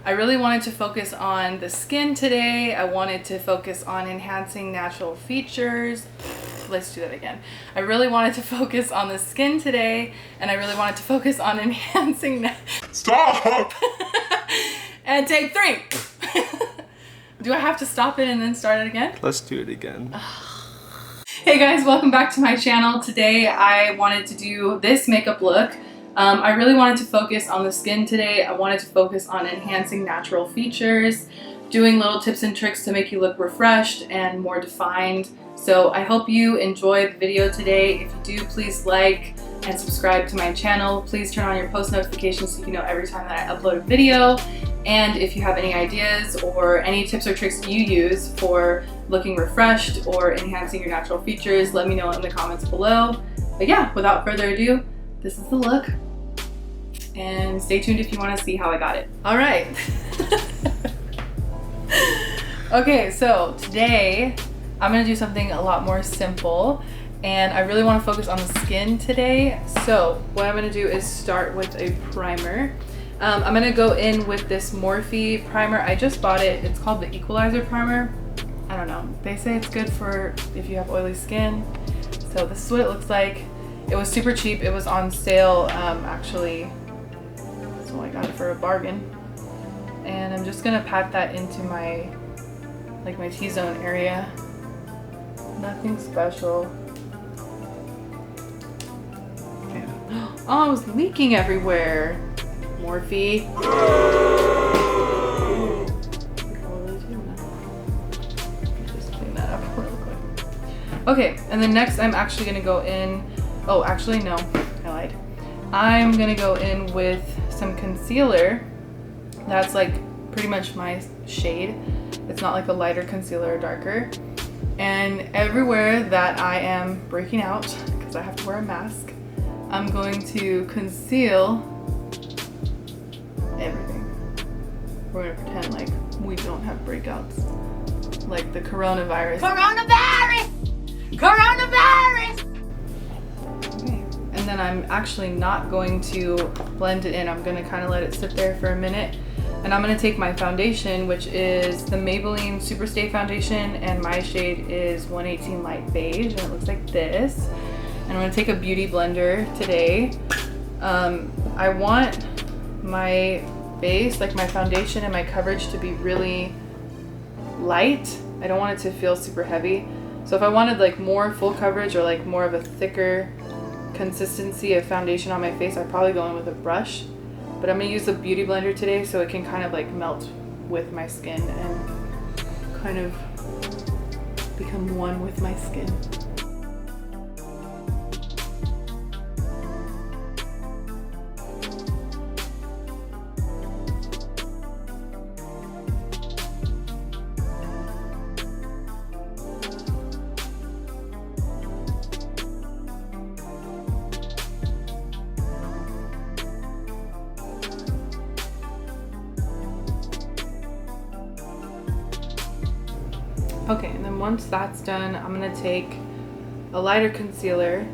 I really wanted to focus on the skin today. I wanted to focus on enhancing natural features. Let's do that again. I really wanted to focus on the skin today, and I really wanted to focus on enhancing. Stop! And take 3. Do I have to stop it and then start it again? Let's do it again. Hey guys, welcome back to my channel. Today I wanted to do this makeup look. I really wanted to focus on the skin today. I wanted to focus on enhancing natural features, doing little tips and tricks to make you look refreshed and more defined. So I hope you enjoyed the video today. If you do, please like and subscribe to my channel. Please turn on your post notifications so you can know every time that I upload a video. And if you have any ideas or any tips or tricks you use for looking refreshed or enhancing your natural features, let me know in the comments below. But yeah, without further ado, this is the look. And stay tuned if you want to see how I got it. All right. Okay, so today I'm going to do something a lot more simple. And I really want to focus on the skin today. So what I'm going to do is start with a primer. I'm going to go in with this Morphe primer. I just bought it. It's called the Equalizer Primer. I don't know. They say it's good for if you have oily skin. So this is what it looks like. It was super cheap. It was on sale actually. So I got it for a bargain. And I'm just going to pat that into my T-zone area. Nothing special. Oh, it was leaking everywhere. Morphe. Just clean that up real quick. Okay, and then next I'm actually gonna go in. Oh, actually no, I lied. I'm gonna go in with some concealer. That's like pretty much my shade. It's not like a lighter concealer or darker. And everywhere that I am breaking out, because I have to wear a mask, I'm going to conceal everything. We're gonna pretend like we don't have breakouts. Like the coronavirus. Coronavirus! Coronavirus! Okay. And then I'm actually not going to blend it in. I'm gonna kind of let it sit there for a minute. And I'm gonna take my foundation, which is the Maybelline Superstay foundation, and my shade is 118 Light Beige, and it looks like this. And I'm gonna take a beauty blender today. I want my base, like my foundation and my coverage, to be really light. I don't want it to feel super heavy. So if I wanted like more full coverage or like more of a thicker consistency of foundation on my face, I'd probably go in with a brush. But I'm gonna use the beauty blender today so it can kind of like melt with my skin and kind of become one with my skin. Okay, and then once that's done, I'm gonna take a lighter concealer,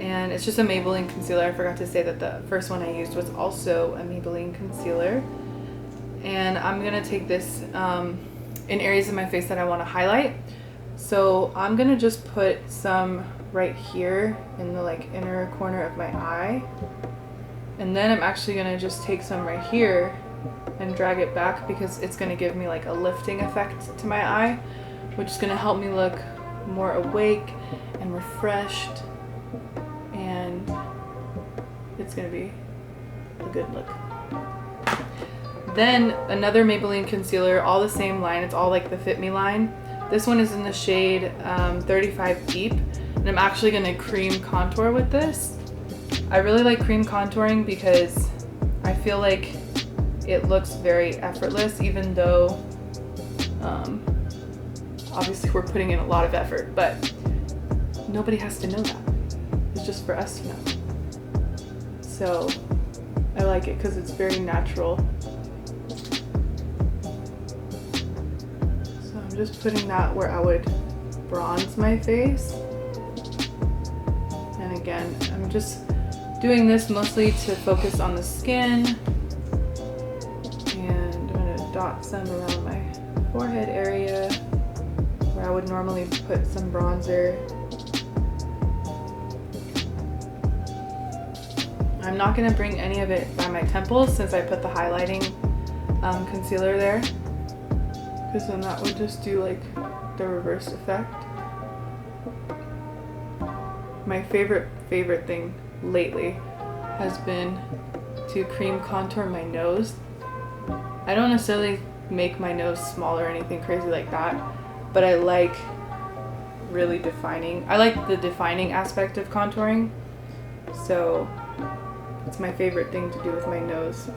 and it's just a Maybelline concealer. I forgot to say that the first one I used was also a Maybelline concealer. And I'm gonna take this in areas of my face that I wanna highlight. So I'm gonna just put some right here in the like inner corner of my eye. And then I'm actually gonna just take some right here and drag it back because it's gonna give me like a lifting effect to my eye, which is gonna help me look more awake and refreshed, and it's gonna be a good look. Then another Maybelline concealer, all the same line, it's all like the Fit Me line. This one is in the shade 35 Deep, and I'm actually gonna cream contour with this. I really like cream contouring because I feel like it looks very effortless, even though obviously we're putting in a lot of effort, but nobody has to know that. It's just for us to know. So I like it because it's very natural. So I'm just putting that where I would bronze my face. And again, I'm just doing this mostly to focus on the skin and dot some around my forehead area where I would normally put some bronzer. I'm not going to bring any of it by my temples since I put the highlighting concealer there, because then that would just do like the reverse effect. My favorite thing lately has been to cream contour my nose. I don't necessarily make my nose smaller or anything crazy like that, but I like really defining. I like the defining aspect of contouring, so it's my favorite thing to do with my nose,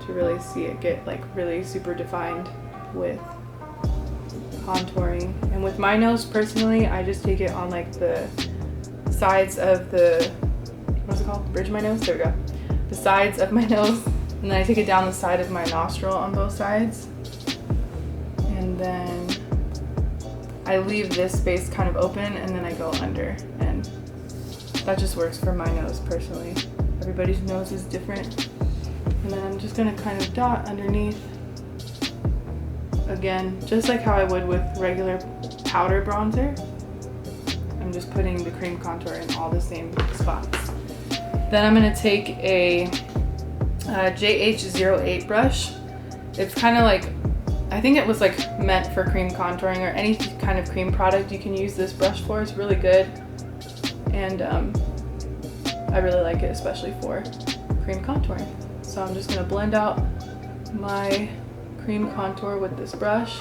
to really see it get like really super defined with contouring. And with my nose personally, I just take it on like the sides of the, what's it called? Bridge of my nose? There we go. The sides of my nose. And then I take it down the side of my nostril on both sides. And then I leave this space kind of open and then I go under. And that just works for my nose personally. Everybody's nose is different. And then I'm just gonna kind of dot underneath. Again, just like how I would with regular powder bronzer. I'm just putting the cream contour in all the same spots. Then I'm gonna take a JH08 brush. It's kind of like, I think it was like meant for cream contouring or any kind of cream product you can use this brush for. It's really good. And I really like it, especially for cream contouring. So I'm just gonna blend out my cream contour with this brush.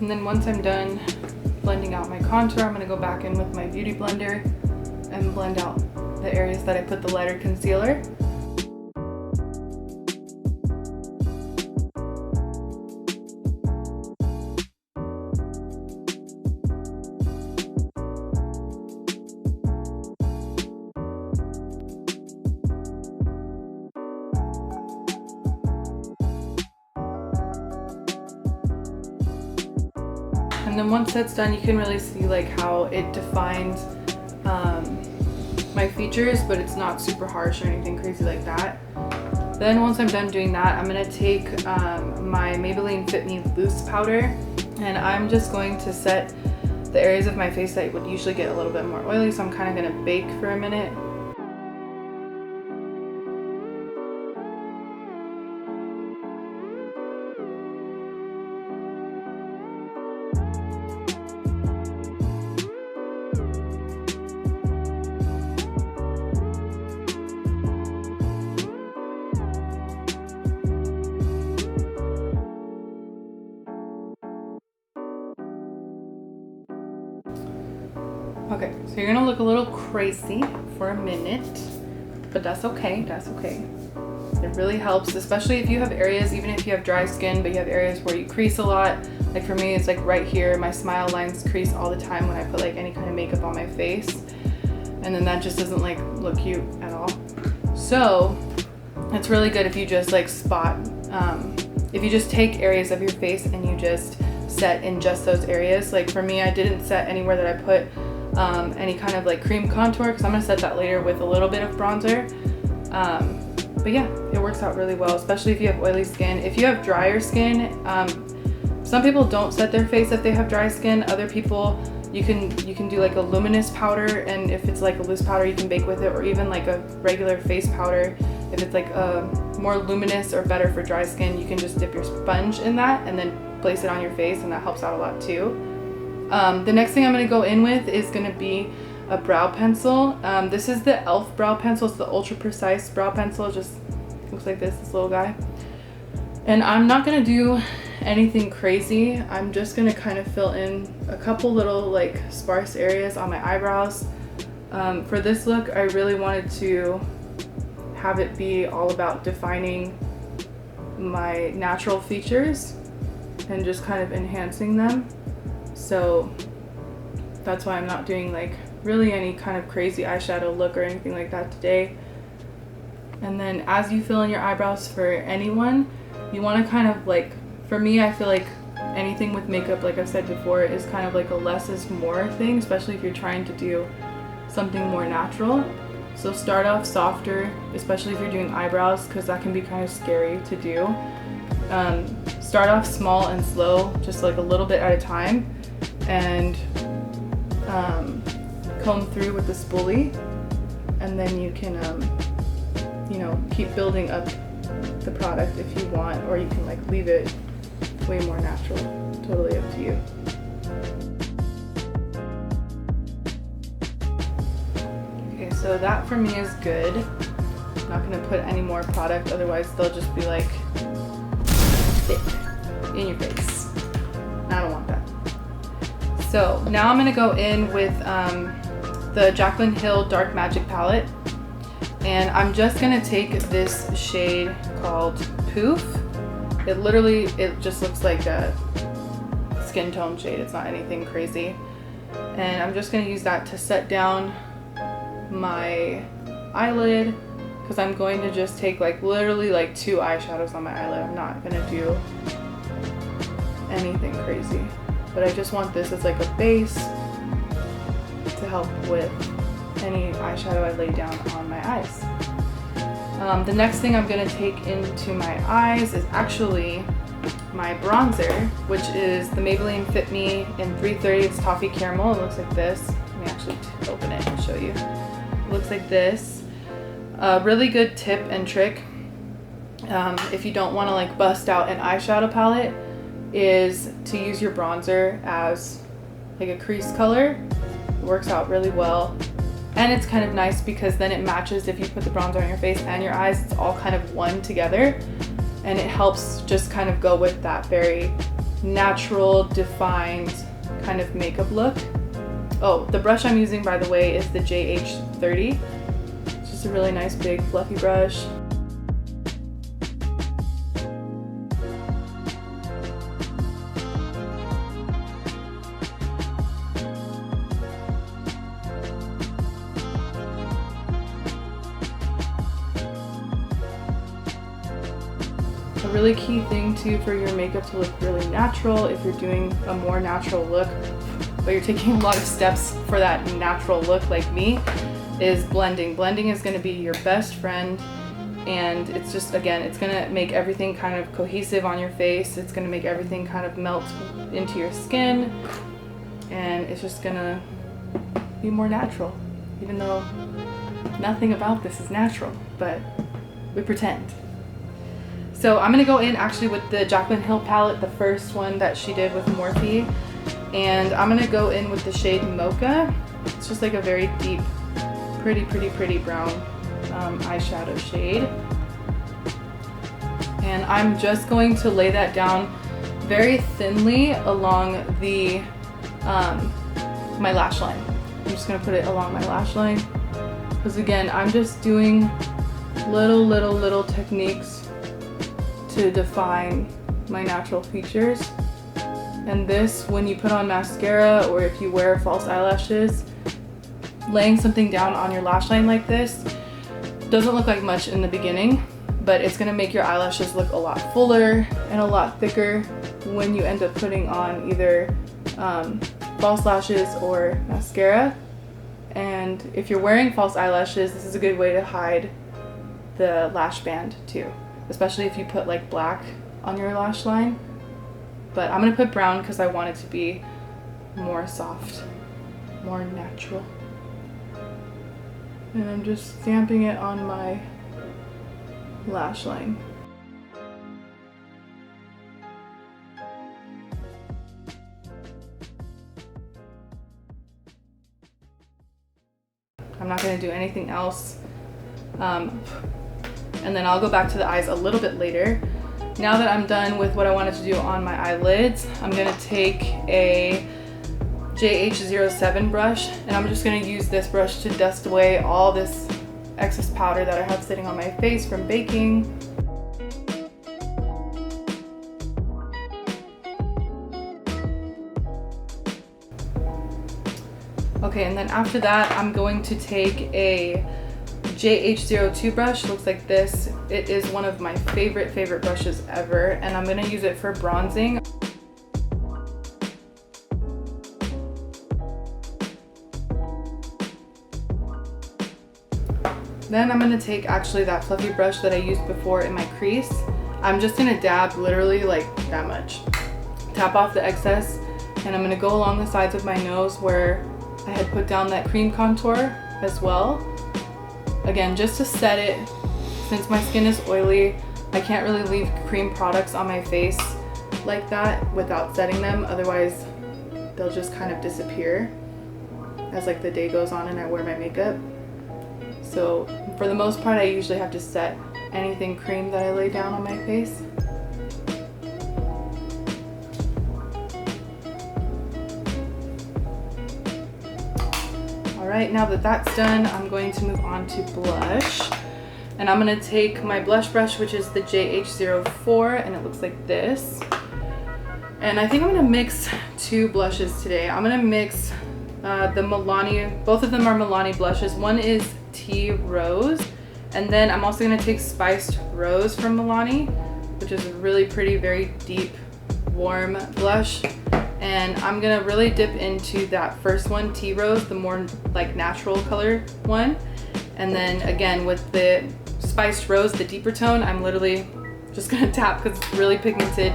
And then once I'm done blending out my contour, I'm going to go back in with my beauty blender and blend out the areas that I put the lighter concealer. And then once that's done, you can really see like how it defines my features, but it's not super harsh or anything crazy like that. Then once I'm done doing that, I'm gonna take my Maybelline Fit Me Loose powder, and I'm just going to set the areas of my face that would usually get a little bit more oily, so I'm kind of gonna bake for a minute. Okay, so you're gonna look a little crazy for a minute, but that's okay, that's okay. It really helps, especially if you have areas, even if you have dry skin, but you have areas where you crease a lot. Like for me, it's like right here, my smile lines crease all the time when I put like any kind of makeup on my face. And then that just doesn't like look cute at all. So it's really good if you just like spot, if you just take areas of your face and you just set in just those areas. Like for me, I didn't set anywhere that I put any kind of like cream contour, because I'm gonna set that later with a little bit of bronzer. But yeah, it works out really well, especially if you have oily skin. If you have drier skin, some people don't set their face if they have dry skin. Other people, you can do like a luminous powder, and if it's like a loose powder, you can bake with it, or even like a regular face powder. If it's like more luminous or better for dry skin, you can just dip your sponge in that and then place it on your face, and that helps out a lot too. The next thing I'm going to go in with is going to be a brow pencil. This is the e.l.f. brow pencil. It's the ultra precise brow pencil. It just looks like this little guy. And I'm not going to do anything crazy. I'm just going to kind of fill in a couple little like sparse areas on my eyebrows. For this look, I really wanted to have it be all about defining my natural features and just kind of enhancing them. So that's why I'm not doing like really any kind of crazy eyeshadow look or anything like that today. And then as you fill in your eyebrows for anyone, you want to kind of like, for me, I feel like anything with makeup, like I've said before, is kind of like a less is more thing, especially if you're trying to do something more natural. So start off softer, especially if you're doing eyebrows, because that can be kind of scary to do. Start off small and slow, just like a little bit at a time, and comb through with the spoolie, and then you can you know, keep building up the product if you want, or you can like leave it way more natural. Totally up to you. Okay, so that for me is good. I'm not gonna put any more product, otherwise they'll just be like thick in your face. I don't want that. So now I'm gonna go in with the Jaclyn Hill Dark Magic palette, and I'm just gonna take this shade called Poof. It just looks like a skin tone shade. It's not anything crazy. And I'm just gonna use that to set down my eyelid, because I'm going to just take like literally like 2 eyeshadows on my eyelid. I'm not gonna do anything crazy, but I just want this as like a base to help with any eyeshadow I lay down on my eyes. The next thing I'm going to take into my eyes is actually my bronzer, which is the Maybelline Fit Me in 330. It's Toffee Caramel. It looks like this. Let me actually open it and show you. It looks like this. A really good tip and trick, if you don't want to like bust out an eyeshadow palette, is to use your bronzer as like a crease color. It works out really well. And it's kind of nice because then it matches if you put the bronzer on your face and your eyes. It's all kind of one together, and it helps just kind of go with that very natural, defined kind of makeup look. Oh, the brush I'm using, by the way, is the JH30. It's just a really nice big fluffy brush. A really key thing too for your makeup to look really natural, if you're doing a more natural look, but you're taking a lot of steps for that natural look like me, is blending. Blending is going to be your best friend, and it's just, again, it's going to make everything kind of cohesive on your face. It's going to make everything kind of melt into your skin, and it's just going to be more natural, even though nothing about this is natural, but we pretend. So I'm going to go in actually with the Jaclyn Hill palette, the first one that she did with Morphe, and I'm going to go in with the shade Mocha. It's just like a very deep, pretty brown eyeshadow shade. And I'm just going to lay that down very thinly along the my lash line. I'm just going to put it along my lash line, because again, I'm just doing little techniques to define my natural features. And this, when you put on mascara or if you wear false eyelashes, laying something down on your lash line like this doesn't look like much in the beginning, but it's gonna make your eyelashes look a lot fuller and a lot thicker when you end up putting on either false lashes or mascara. And if you're wearing false eyelashes, this is a good way to hide the lash band too, especially if you put like black on your lash line. But I'm gonna put brown because I want it to be more soft, more natural. And I'm just stamping it on my lash line. I'm not gonna do anything else. And then I'll go back to the eyes a little bit later. Now that I'm done with what I wanted to do on my eyelids, I'm gonna take a JH07 brush, and I'm just gonna use this brush to dust away all this excess powder that I have sitting on my face from baking. Okay, and then after that, I'm going to take a JH02 brush. Looks like this. It is one of my favorite brushes ever, and I'm gonna use it for bronzing. Then I'm gonna take actually that fluffy brush that I used before in my crease. I'm just gonna dab literally like that much. Tap off the excess, and I'm gonna go along the sides of my nose where I had put down that cream contour as well. Again, just to set it, since my skin is oily, I can't really leave cream products on my face like that without setting them, otherwise they'll just kind of disappear as like the day goes on and I wear my makeup. So for the most part, I usually have to set anything cream that I lay down on my face. Alright, now that that's done, I'm going to move on to blush. And I'm going to take my blush brush, which is the JH04, and it looks like this. And I think I'm going to mix two blushes today. I'm going to mix the Milani, both of them are Milani blushes. One is Tea Rose, and then I'm also going to take Spiced Rose from Milani, which is a really pretty, very deep, warm blush. And I'm gonna really dip into that first one, Tea Rose, the more like natural color one. And then again with the Spiced Rose, the deeper tone, I'm literally just gonna tap because it's really pigmented.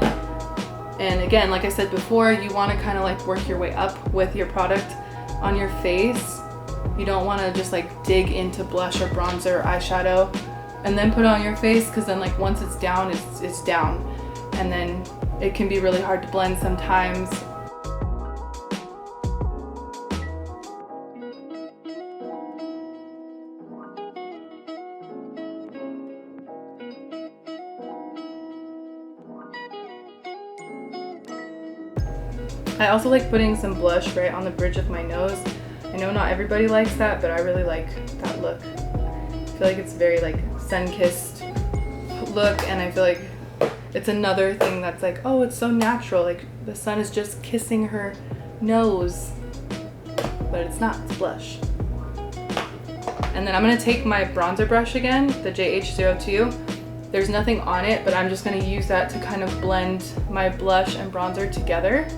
And again, like I said before, you wanna kind of like work your way up with your product on your face. You don't wanna just like dig into blush or bronzer or eyeshadow and then put it on your face, because then like once it's down, it's down. And then it can be really hard to blend sometimes. I also like putting some blush right on the bridge of my nose. I know not everybody likes that, but I really like that look. I feel like it's very like sun-kissed look, and I feel like it's another thing that's like, oh, it's so natural. Like the sun is just kissing her nose, but it's not, it's blush. And then I'm gonna take my bronzer brush again, the JH02. There's nothing on it, but I'm just gonna use that to kind of blend my blush and bronzer together.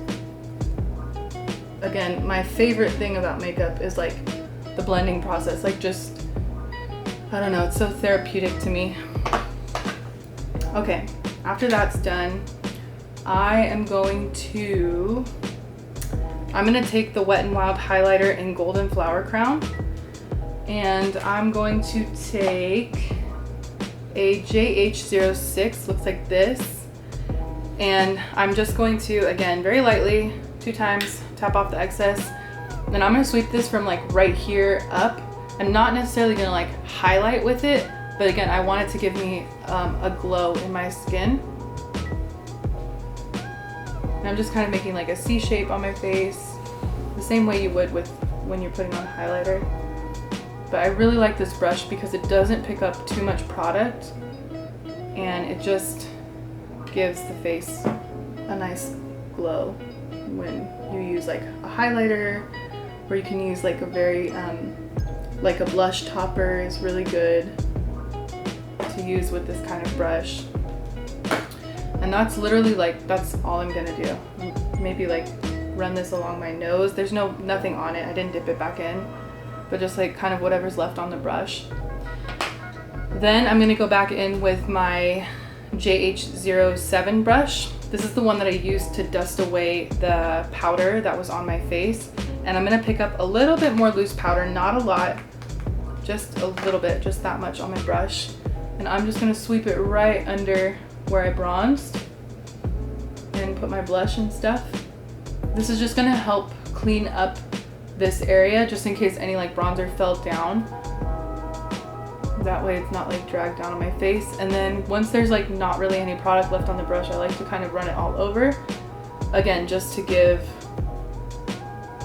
Again, my favorite thing about makeup is like the blending process. Like just, I don't know, it's so therapeutic to me. Okay, after that's done, I'm gonna take the Wet n Wild highlighter in Golden Flower Crown, and I'm going to take a JH06, looks like this, and I'm just going to, again, very lightly, 2 times, tap off the excess. Then I'm gonna sweep this from like right here up. I'm not necessarily gonna like highlight with it, but again, I want it to give me a glow in my skin. And I'm just kind of making like a C shape on my face, the same way you would with when you're putting on highlighter. But I really like this brush because it doesn't pick up too much product, and it just gives the face a nice glow when you use like a highlighter, or you can use like a very like a blush topper is really good to use with this kind of brush. And that's literally like, that's all I'm gonna do. Maybe like run this along my nose. There's nothing on it, I didn't dip it back in, but just like kind of whatever's left on the brush. Then I'm gonna go back in with my JH07 brush. This is the one that I used to dust away the powder that was on my face. And I'm gonna pick up a little bit more loose powder, not a lot, just a little bit, just that much on my brush. And I'm just gonna sweep it right under where I bronzed and put my blush and stuff. This is just gonna help clean up this area, just in case any like bronzer fell down. That way it's not like dragged down on my face. And then once there's like not really any product left on the brush, I like to kind of run it all over. Again, just to give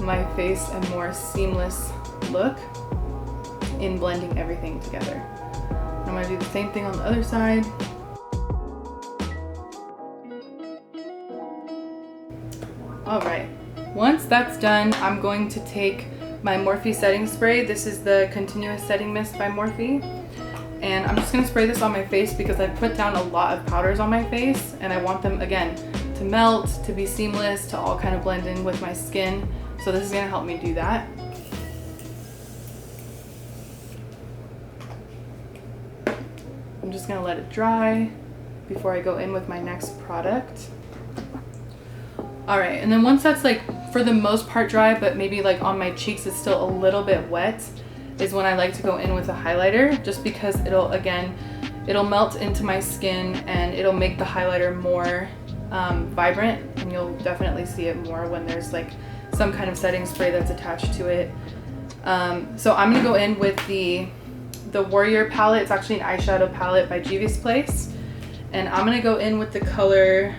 my face a more seamless look in blending everything together. I'm gonna do the same thing on the other side. All right, once that's done, I'm going to take my Morphe setting spray. This is the Continuous Setting Mist by Morphe. And I'm just gonna spray this on my face because I put down a lot of powders on my face and I want them, again, to melt, to be seamless, to all kind of blend in with my skin. So this is gonna help me do that. I'm just gonna let it dry before I go in with my next product. All right, and then once that's like for the most part dry, but maybe like on my cheeks it's still a little bit wet, is when I like to go in with a highlighter, just because it'll, again, it'll melt into my skin and it'll make the highlighter more vibrant, and you'll definitely see it more when there's like some kind of setting spray that's attached to it. So I'm gonna go in with the Warrior palette. It's actually an eyeshadow palette by Juvia's Place, and I'm gonna go in with the color,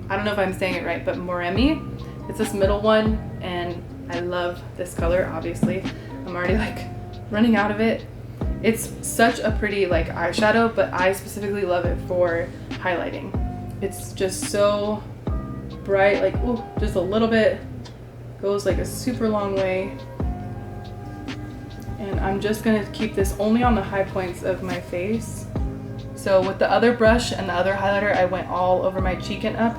I don't know if I'm saying it right, but Moremi. It's this middle one, and I love this color. Obviously I'm already like running out of it. It's such a pretty like eyeshadow, but I specifically love it for highlighting. It's just so bright, like, ooh, just a little bit goes like a super long way. And I'm just gonna keep this only on the high points of my face. So with the other brush and the other highlighter, I went all over my cheek and up,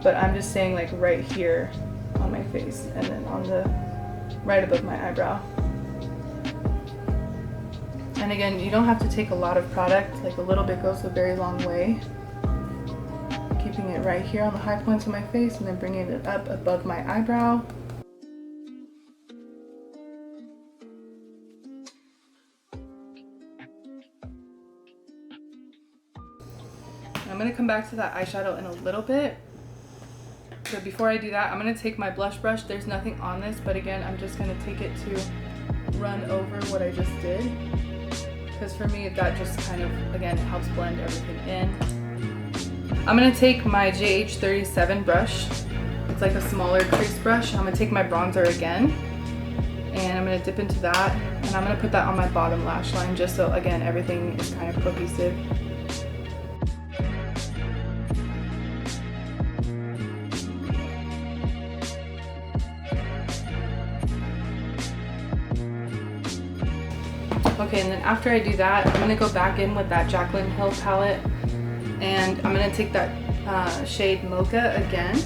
but I'm just saying like right here on my face and then on the right above my eyebrow. And again, you don't have to take a lot of product, like a little bit goes a very long way. Keeping it right here on the high points of my face and then bringing it up above my eyebrow. I'm going to come back to that eyeshadow in a little bit, but before I do that, I'm going to take my blush brush. There's nothing on this, but again, I'm just going to take it to run over what I just did, because for me that just kind of, again, it helps blend everything in. I'm going to take my JH37 brush. It's like a smaller crease brush. I'm going to take my bronzer again, and I'm going to dip into that, and I'm going to put that on my bottom lash line just so, again, everything is kind of cohesive. Okay, and then after I do that, I'm gonna go back in with that Jaclyn Hill palette, and I'm gonna take that shade Mocha again.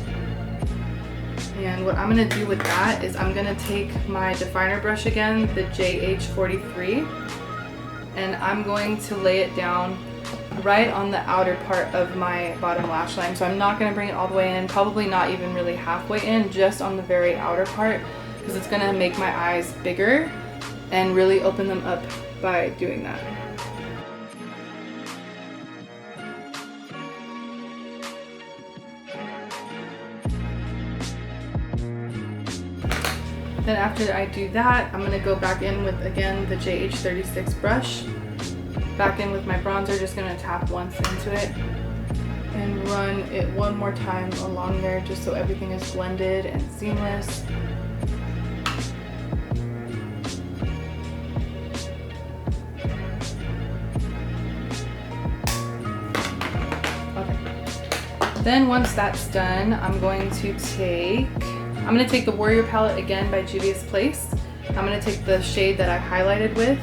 And what I'm gonna do with that is I'm gonna take my definer brush again, the JH43, and I'm going to lay it down right on the outer part of my bottom lash line. So I'm not gonna bring it all the way in, probably not even really halfway in, just on the very outer part, because it's gonna make my eyes bigger and really open them up by doing that. Then after I do that, I'm gonna go back in with, again, the JH36 brush. Back in with my bronzer, just gonna tap once into it and run it one more time along there just so everything is blended and seamless. Then once that's done, I'm going to take the Warrior palette again by Juvia's Place. I'm going to take the shade that I highlighted with,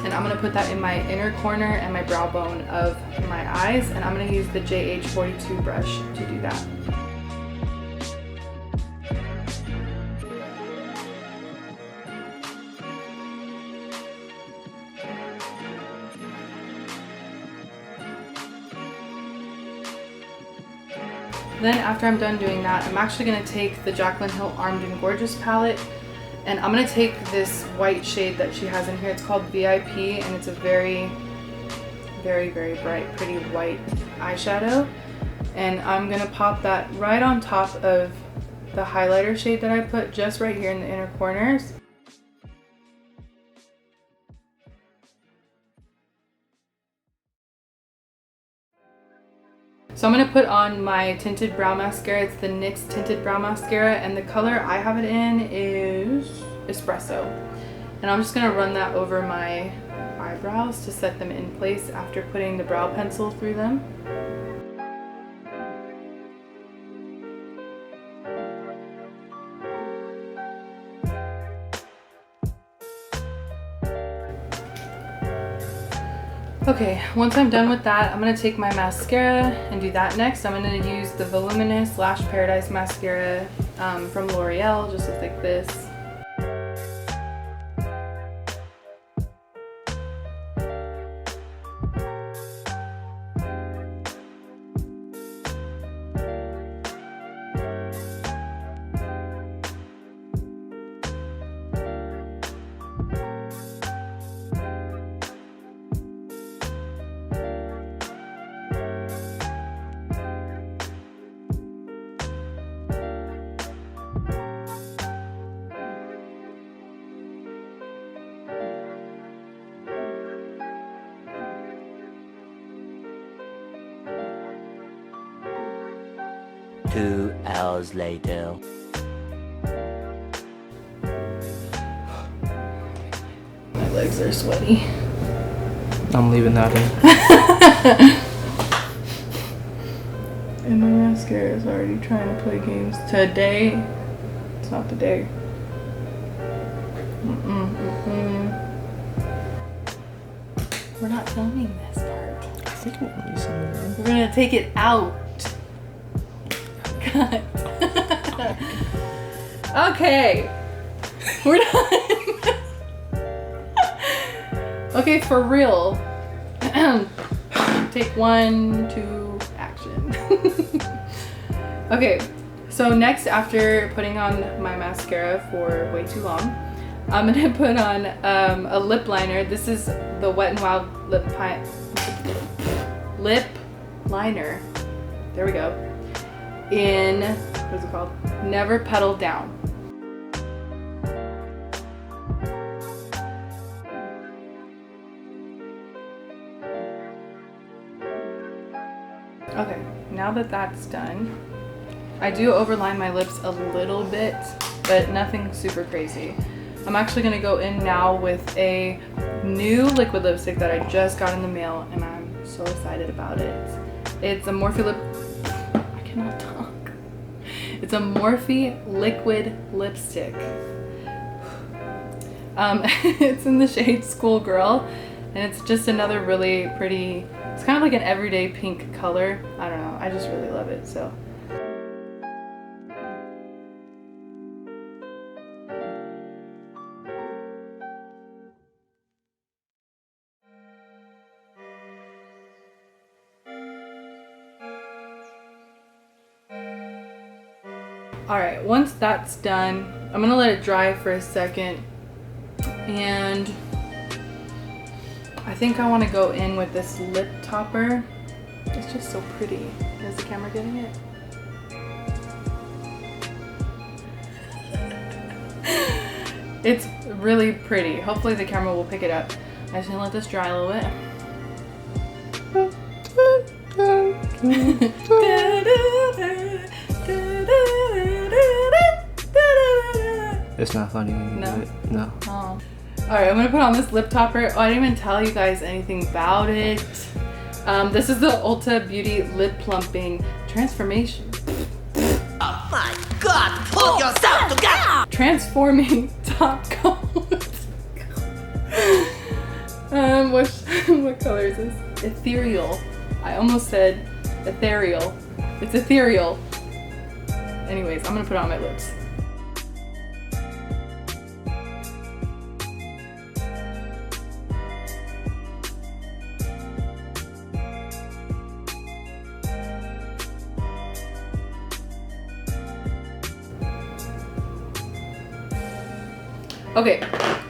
and I'm going to put that in my inner corner and my brow bone of my eyes, and I'm going to use the JH42 brush to do that. Then after I'm done doing that, I'm actually going to take the Jaclyn Hill Armed and Gorgeous palette, and I'm going to take this white shade that she has in here. It's called VIP, and it's a very, very, very bright, pretty white eyeshadow. And I'm going to pop that right on top of the highlighter shade that I put just right here in the inner corners. So I'm going to put on my tinted brow mascara. It's the NYX Tinted Brow Mascara, and the color I have it in is Espresso. And I'm just going to run that over my eyebrows to set them in place after putting the brow pencil through them. Okay, once I'm done with that, I'm gonna take my mascara and do that next. I'm gonna use the Voluminous Lash Paradise mascara from L'Oreal, just looks like this. Two hours later. My legs are sweaty. I'm leaving that in. And my mascara is already trying to play games. Today, it's not the day. We're not filming this part. I think I'm gonna use some of them. We're gonna take it out. Cut. Okay. We're done. Okay, for real. Take 1, 2, action. Okay, so next, after putting on my mascara for way too long, I'm gonna put on a lip liner. This is the Wet n Wild lip liner. There we go. In, what is it called? Never Petal Down. Okay, now that that's done, I do overline my lips a little bit, but nothing super crazy. I'm actually gonna go in now with a new liquid lipstick that I just got in the mail, and I'm so excited about it. It's a Morphe I cannot talk. It's a Morphe liquid lipstick. It's in the shade Schoolgirl, and it's just another really pretty, it's kind of like an everyday pink color. I don't know, I just really love it, so. Alright, once that's done, I'm gonna let it dry for a second, and I think I want to go in with this lip topper. It's just so pretty. Is the camera getting it? It's really pretty. Hopefully the camera will pick it up. I'm just gonna let this dry a little bit. It's not funny when you do it. No. Oh. Alright, I'm gonna put on this lip topper. Oh, I didn't even tell you guys anything about it. This is the Ulta Beauty Lip Plumping Transformation. Oh my god, pull yourself together! Transforming top coat. What color is this? Ethereal. I almost said ethereal. It's ethereal. Anyways, I'm gonna put it on my lips. Okay,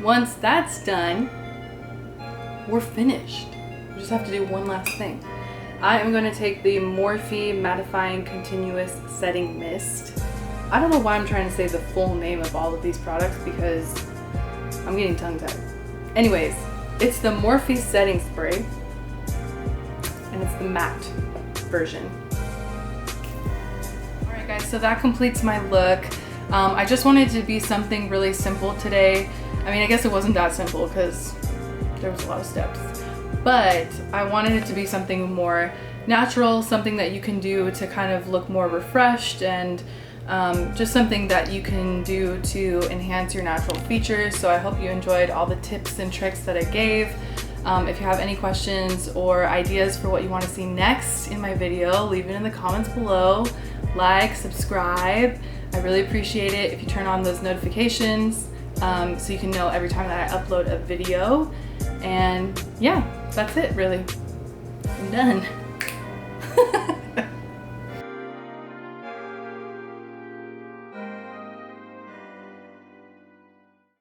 once that's done, we're finished. We just have to do one last thing. I am going to take the Morphe Mattifying Continuous Setting Mist. I don't know why I'm trying to say the full name of all of these products because I'm getting tongue-tied. Anyways, it's the Morphe Setting Spray, and it's the matte version. Alright guys, so that completes my look. I just wanted to be something really simple today. I mean, I guess it wasn't that simple because there was a lot of steps. But I wanted it to be something more natural, something that you can do to kind of look more refreshed, and just something that you can do to enhance your natural features. So I hope you enjoyed all the tips and tricks that I gave. If you have any questions or ideas for what you want to see next in my video, leave it in the comments below. Like, subscribe. I really appreciate it if you turn on those notifications so you can know every time that I upload a video. And yeah, that's it really. I'm done.